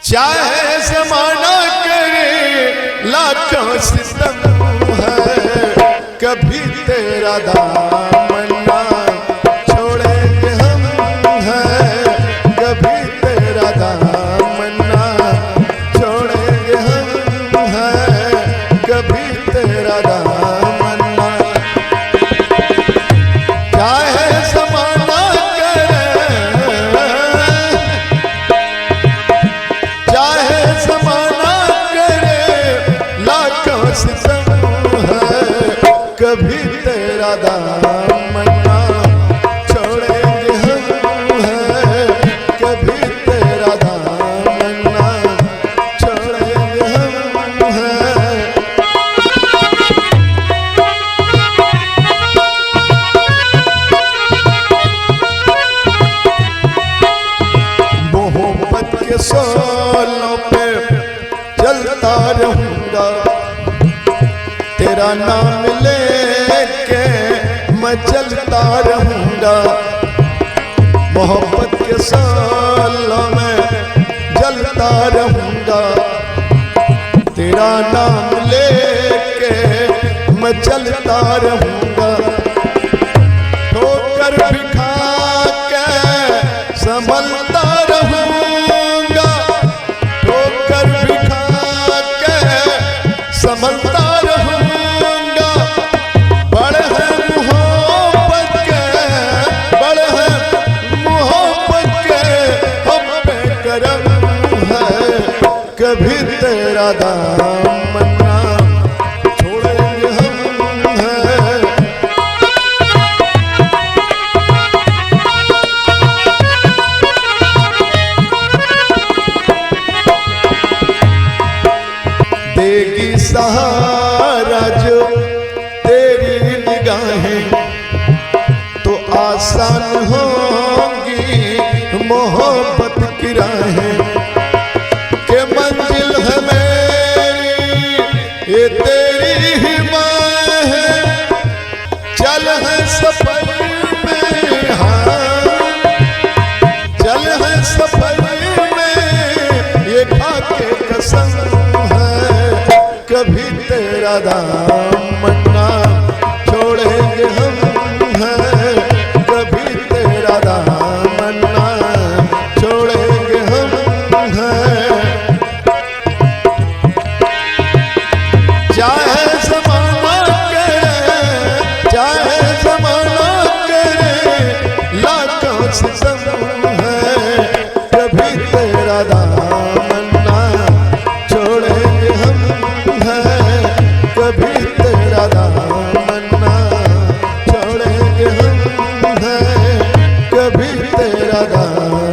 चाहे जमाना करे लाखों सितम है, कभी तेरा दामन ना छोड़ेंगे हम हैं, कभी तेरा दामन ना छोड़ेंगे हम हैं, कभी तेरा दामन ना। चाहे जमाना करे, चाहे जमाना करे लाखों सितम है, कभी तेरा दामन ना छोड़ेंगे हम हैं, कभी तेरा दामन ना छोड़ेंगे हम हैं। मोहब्बत के सोलों पे चलता रहूंगा, तेरा नाम लेके मैं चलता रहूंगा। मोहब्बत के सोलों में जलता रहूंगा, तेरा नाम लेके मैं चलता रहूंगा। ठोकर भी खा के संभलता रहूंगा, ठोकर भी खा के संभलता रहूंगा। बड़े हैं मोहब्बत के, बड़े हैं मोहब्बत के हम पे करम है, कभी तेरा दामन ना छोड़ेंगे हम हैं। देगी सहारा जो तेरी निगाहें, तो आसान होंगी मोहब्बत की राहें। के मंजिल है मेरी ये तेरी ही माँ है, चल है सफर में, हाँ चल है सफर में, ये खा के कसम कभी तेरा दामन ना छोड़ेंगे हम हैं, कभी तेरा दामन ना छोड़ेंगे हम हैं। चाहे ज़माना करे, चाहे ज़माना करे लाखों सितम है, कभी तेरा दामन ना छोड़ेंगे हम हैं, कभी तेरा दामन ना छोड़ेंगे हम हैं, कभी तेरा दामन